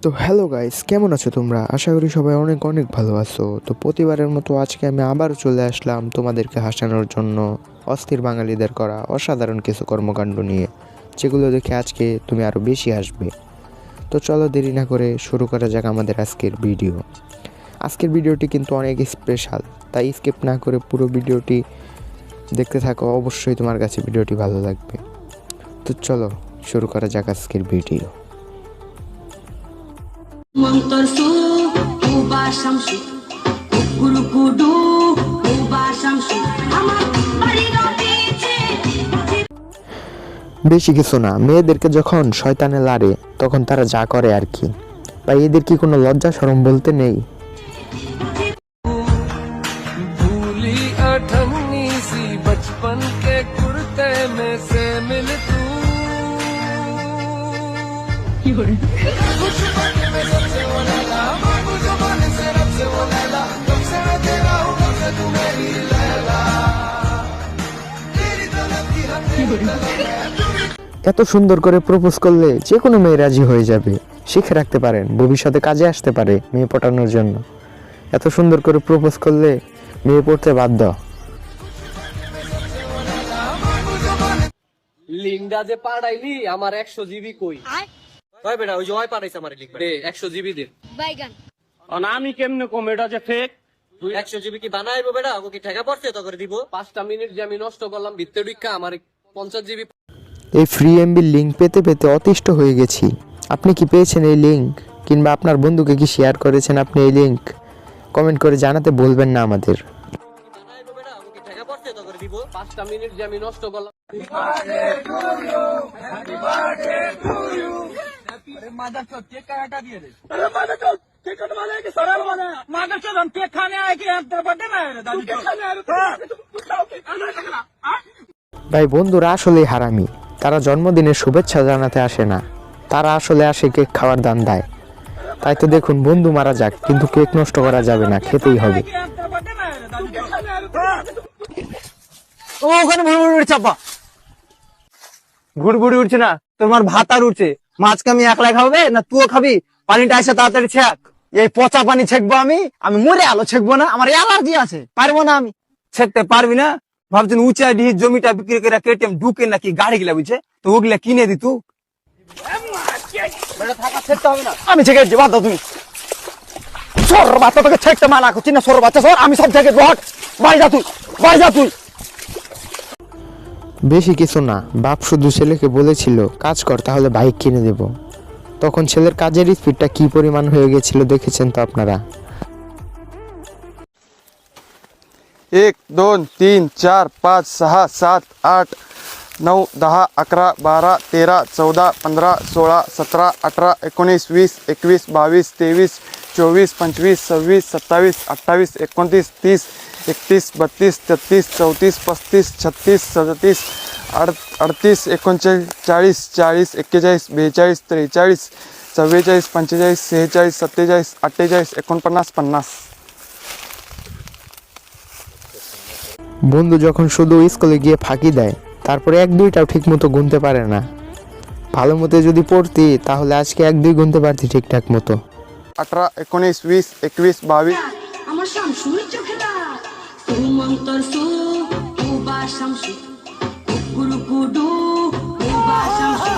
তো hello guys, কেমন আছো তোমরা? আশা করি সবাই অনেক অনেক ভালো আছো। তো প্রতিবারের মতো আজকে আমি আবারও চলে আসলাম তোমাদেরকে হাসানোর জন্য অস্থির বাঙালিদের করা অসাধারণ কিছু কর্মকাণ্ড নিয়ে, যেগুলো দেখে আজকে তুমি আরও বেশি হাসবে। তো চলো দেরি না করে শুরু করা যাক আমাদের আজকের ভিডিও। আজকের ভিডিওটি কিন্তু অনেক স্পেশাল, তাই স্কিপ না করে পুরো ভিডিওটি দেখতে থাকো। অবশ্যই তোমার কাছে ভিডিওটি ভালো লাগবে। তো চলো শুরু করা যাক আজকের video. Mantorsu, uba shamsu, kukurukudu, uba shamsu. আমার বাড়ি নদীতে। বেশি কিছু না, মেয়েদেরকে যখন শয়তানে লাড়ে তখন তারা যা করে আর কি। ভাই এদের কি কোনো লজ্জা শরম বলতে নেই? भूली अठन्नी सी बचपन के कुर्ते में से मिल तू এত সুন্দর করে প্রপোজ করলে যে কোনো মেয়ে রাজি হয়ে যাবে। শিখে রাখতে পারেন, ভবিষ্যতে কাজে আসতে পারে মেয়ে পটানোর জন্য। এত সুন্দর করে প্রপোজ করলে মেয়ে পড়তে বাধ্য। লিঙ্কটা যে পাঠাইলি আমার 100 জিবি কই? ভাই বেটা ওই যে ওই পাঠাইছে আমার লিখ দে 100 জিবি দে। বাইগান না আমি কেমনে কম, এটা যে ফেক। তুই 100 জিবি কি বানাইবো বেটা? ওকে কি টাকা পড়ছে তো করে দিব? 5টা মিনিট যে আমি নষ্ট করলাম ভিতরে ঢুকা আমার 50 জিবি। এই ফ্রি এমবি লিঙ্ক পেতে পেতে অতিষ্ঠ হয়ে গেছি। আপনি কি পেয়েছেন এই লিঙ্ক, কিংবা আপনার বন্ধুকে কি শেয়ার করেছেন আপনি এই লিঙ্ক? কমেন্ট করে জানাতে বলবেন না আমাদের। বানাইবো বেটা ওকে কি টাকা পড়ছে তো করে দিব? 5টা মিনিট যে আমি নষ্ট করলাম। ভাই বন্ধুরা আসলেই হারামি। তারা জন্মদিনের শুভেচ্ছা জানাতে আসে না, তারা আসলে আসে কেক খাওয়ার দান দেয়। তাই তো দেখুন, বন্ধু মারা যাক কিন্তু কেক নষ্ট করা যাবে না, খেতেই হবে। ও ওখানে ভুড়ি উঠছে আপা, ঘুড়ি উঠছে না, তোমার ভাত আর উঠছে। মাছকে আমি একলা খাবে না তুইও খাবি? পানিটা এসে তাড়াতাড়ি ছেক। এই পচা পানি ছেকবো আমি? আমি মরে আলো ছেকবো না, আমার অ্যালার্জি আছে, পারবো না আমি। ছেকতে পারবি না? ভাবছেন উঁচা ডিহি জমিটা বিক্রি করে কেটিএম ঢুকে নাকি গাড়ি গিলা বুঝছে, তো ওগুলা কিনে দিতু। আমি ছেকে দিচ্ছি, বাদ দাও তুমি। সর বাচ্চা, তোকে ছেকতে মানা করছি না, সর বাচ্চা সর, আমি সব থেকে বট। বাড়ি যা তুই, বাড়ি যা তুই। বেশি কিছু না, বাপ শুধু ছেলেকে বলেছিল কাজ কর তাহলে বাইক কিনে দেব। তখন ছেলের কাজের স্পিডটা কি পরিমাণ হয়ে গেছিল দেখেছেন তো আপনারা। 1 2 3 4 5 6 7 8 9 10 11 12 13 14 15 16 17 18 19 20 21 22 23 24 25 26 27 28 29 30 31 32 33 34 35 36 37 38 39 40 41 42 43 44 45 46 46 47 48 49 50। বন্ধু যখন শুধু স্কুলে গিয়ে ফাঁকি দেয়, তারপরে 1-2টাও ঠিক মতো গুনতে পারে না। ভালো মতো যদি পড়তি তাহলে আজকে 1-2 গুনতে পারতি ঠিকঠাক মতো। 18 19 20 21 22। আমার শামসুর চোখেরা মন্তরসু, উবা শামসু, কুকুরুকুডু, উবা শামসু।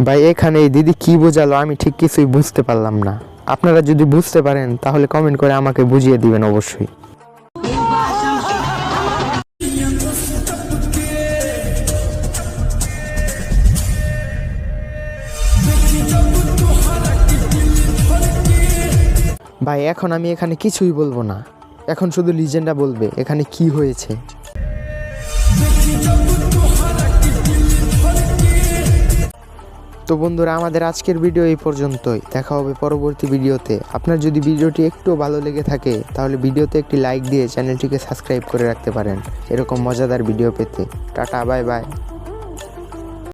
ভাই এখানে এই দিদি কি বোঝালো আমি ঠিক কিছুই বুঝতে পারলাম না। আপনারা যদি বুঝতে পারেন তাহলে কমেন্ট করে আমাকে বুঝিয়ে দিবেন অবশ্যই। ভাই এখন আমি এখানে কিছুই বলবো না, এখন শুধু লিজেন্ডা বলবে এখানে কি হয়েছে। তো বন্ধুরা, আমাদের আজকের ভিডিও এই পর্যন্তই। দেখা হবে পরবর্তী ভিডিওতে। আপনার যদি ভিডিওটি একটু ভালো লেগে থাকে তাহলে ভিডিওতে একটি লাইক দিয়ে চ্যানেলটিকে সাবস্ক্রাইব করে রাখতে পারেন এরকম মজাদার ভিডিও পেতে। Tata, bye bye.